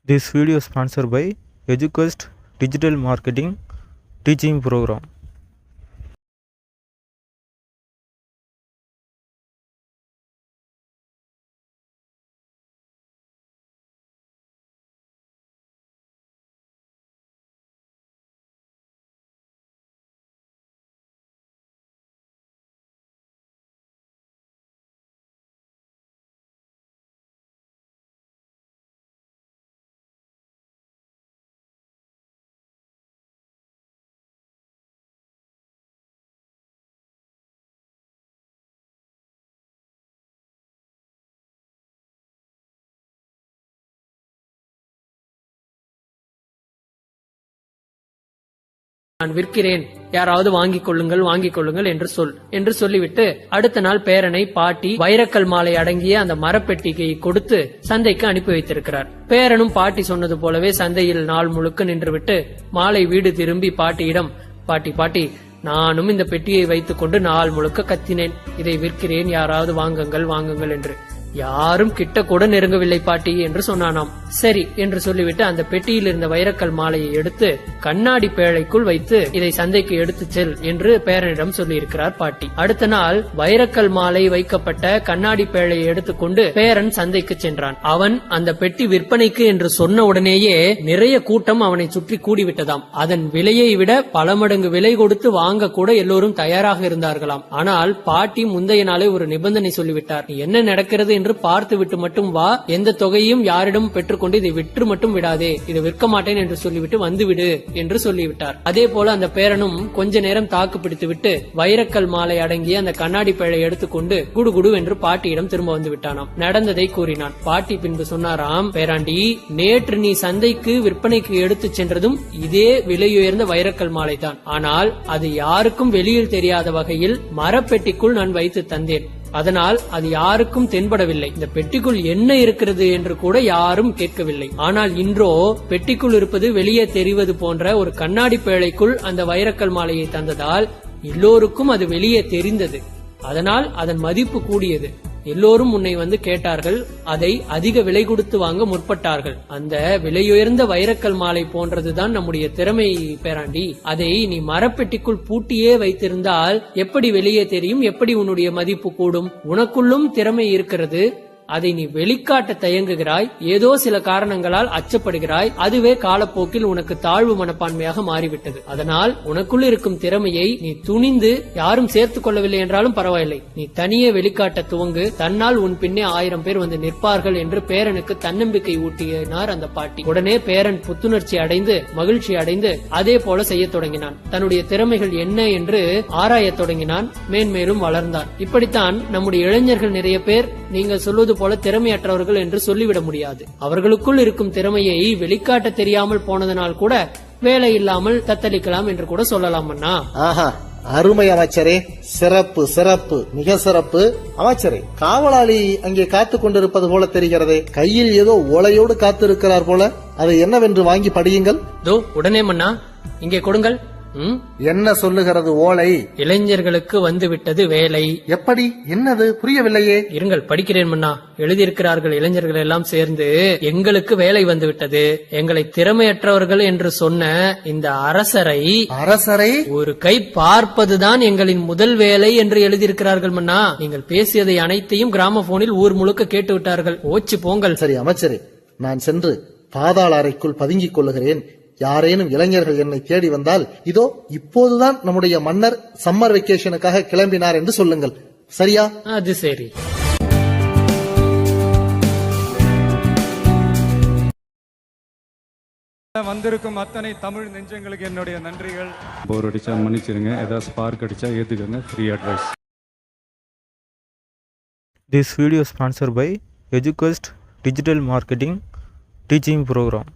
This video is sponsored by EduQuest Digital Marketing Teaching Program. நான் விற்கிறேன், யாராவது வாங்கிக் கொள்ளுங்கள் என்று சொல்லிவிட்டு அடுத்த நாள் பேரனை பாட்டி வைரக்கல் மாலை அடங்கிய அந்த மரப்பெட்டியை கொடுத்து சந்தைக்கு அனுப்பி வைத்திருக்கிறார். பேரனும் பாட்டி சொன்னது போலவே சந்தையில் நாள் முழுக்க நின்றுவிட்டு மாலை வீடு திரும்பி பாட்டியிடம், பாட்டி நானும் இந்த பெட்டியை வைத்துக் கொண்டு நாள் முழுக்க கத்தினேன், இதை விற்கிறேன், யாராவது வாங்குங்கள் என்று. யாரும் கிட்ட கூட நெருங்கவில்லை பாட்டி என்று சொன்னானாம். சரி என்று சொல்லிவிட்டு அந்த பெட்டியில் இருந்த வைரக்கல் மாலையை எடுத்து கண்ணாடி பேழைக்குள் வைத்து இதை சந்தைக்கு எடுத்து செல் என்று பேரனிடம் சொல்லியிருக்கிறார் பாட்டி. அடுத்த நாள் வைரக்கல் மாலை வைக்கப்பட்ட கண்ணாடி பேழையை எடுத்துக்கொண்டு பேரன் சந்தைக்கு சென்றான். அவன் அந்த பெட்டி விற்பனைக்கு என்று சொன்ன உடனேயே நிறைய கூட்டம் அவனை சுற்றி கூடிவிட்டதாம். அதன் விலையை விட பல மடங்கு விலை கொடுத்து வாங்க கூட எல்லோரும் தயாராக இருந்தார்களாம். ஆனால் பாட்டி முந்தைய நாளே ஒரு நிபந்தனை சொல்லிவிட்டார், என்ன நடக்கிறது என்று பார்த்து விட்டு மட்டும் வா, எந்த தொகையும் யாரிடம் பெற்றுக்கொண்டு இதை விற்று மட்டும் விடாதே, இதை விற்க மாட்டேன் என்று சொல்லிவிட்டு வந்துவிடு என்று சொல்லிவிட்டார். அதே போல அந்த பேரனும் கொஞ்ச நேரம் தாக்கு பிடித்து விட்டு வைரக்கல் மாலை அடங்கிய அந்த கண்ணாடி பேழை எடுத்துக்கொண்டு குடு என்று பாட்டியிடம் திரும்ப வந்து விட்டானாம். நடந்ததை கூறினான். பாட்டி பின்பு சொன்னாராம், பேராண்டி, நேற்று நீ சந்தைக்கு விற்பனைக்கு எடுத்து சென்றதும் இதே விலையுயர்ந்த வைரக்கல் மாலை தான். ஆனால் அது யாருக்கும் வெளியில் தெரியாத வகையில் மரப்பெட்டிக்குள் நான் வைத்து தந்தேன். அதனால் அது யாருக்கும் தென்படவில்லை. இந்த பெட்டிக்குள் என்ன இருக்கிறது என்று கூட யாரும் கேட்கவில்லை. ஆனால் இன்றோ பெட்டிக்குள் இருப்பது வெளியே தெரிவது போன்ற ஒரு கண்ணாடி பேழைக்குள் அந்த வைரக்கல் மாலையை தந்ததால் எல்லோருக்கும் அது வெளியே தெரிந்தது. அதனால் அதன் மதிப்பு கூடியது. எல்லோரும் உன்னை வந்து கேட்டார்கள், அதை அதிக விலை கொடுத்து வாங்க முற்பட்டார்கள். அந்த விலையுயர்ந்த வைரக்கல் மாலை போன்றதுதான் நம்முடைய திறமை பேராண்டி. அதை நீ மரப்பெட்டிக்குள் பூட்டியே வைத்திருந்தால் எப்படி வெளியே தெரியும், எப்படி உன்னுடைய மதிப்பு கூடும்? உனக்குள்ளும் திறமை இருக்கிறது, அதை நீ வெளிக்காட்ட தயங்குகிறாய், ஏதோ சில காரணங்களால் அச்சப்படுகிறாய். அதுவே காலப்போக்கில் உனக்கு தாழ்வு மனப்பான்மையாக மாறிவிட்டது. அதனால் உனக்குள் இருக்கும் திறமையை நீ துணிந்து, யாரும் சேர்த்துக் கொள்ளவில்லை என்றாலும் பரவாயில்லை, நீ தனியே வெளிக்காட்ட துவங்கு, தன்னால் உன் பின்னே 1000 பேர் வந்து நிற்பார்கள் என்று பேரனுக்கு தன்னம்பிக்கை ஊட்டினார் அந்த பாட்டி. உடனே பேரன் புத்துணர்ச்சி அடைந்து மகிழ்ச்சி அடைந்து அதே போல செய்ய தொடங்கினான். தன்னுடைய திறமைகள் என்ன என்று ஆராய தொடங்கினான். மேன்மேலும் வளர்ந்தான். இப்படித்தான் நம்முடைய இளைஞர்கள் நிறைய பேர் நீங்கள் சொல்வது போல திறமையற்றவர்கள் என்று சொல்லிவிட முடியாது. அவர்களுக்குள் இருக்கும் திறமையை வெளிக்காட்ட தெரியாமல் போனதனால் கூட வேலை இல்லாமல் தத்தளிக்கலாம் என்று கூட சொல்லலாம். ஆஹா, அருமை அமைச்சரே, சிறப்பு, மிக சிறப்பு. அமைச்சரே, காவலாளி அங்கே காத்து கொண்டிருப்பது போல தெரிகிறதே, கையில் ஏதோ ஓலையோடு காத்து இருக்கிறார் போல. அதை என்னவென்று வாங்கி படியுங்கள். உடனே மன்னா, இங்கே கொடுங்கள். என்ன சொல்லுகிறது ஓலை? இளைஞர்களுக்கு வந்துவிட்டது வேலை. எப்படி? என்னது? புரியவில்லையே. இருங்கள், படிக்கிறேன் மன்னா. எழுதியிருக்கிறார்கள், இளைஞர்கள் எல்லாம் சேர்ந்து எங்களுக்கு வேலை வந்துவிட்டது, எங்களை திறமையற்றவர்கள் என்று சொன்ன இந்த அரசரை ஒரு கை பார்ப்பதுதான் எங்களின் முதல் வேலை என்று எழுதியிருக்கிறார்கள் மன்னா. நீங்கள் பேசியதை அனைத்தையும் கிராமபோனில் ஊர் முழுக்க கேட்டு விட்டார்கள். ஓச்சு போங்கள். சரி அமைச்சரே, நான் சென்று பாதாள அறைக்குள் பதுங்கிக் கொள்ளுகிறேன். யாரேனும் இளைஞர்கள் என்னை தேடி வந்தால், இதோ இப்போதுதான் நம்முடைய மன்னர் சம்மர் வெக்கேஷனுக்காக கிளம்பினார் என்று சொல்லுங்கள். சரியா? அது சரி. வந்திருக்கும் அத்தனை தமிழ் நெஞ்சங்களுக்கு என்னுடைய நன்றிகள். போர் அடிச்சா மன்னிச்சிருங்க, ஏதாவது ஸ்பார்க் அடிச்சா ஏத்துக்கங்க. Free advice. This video is sponsored by EduQuest Digital Marketing Teaching Program.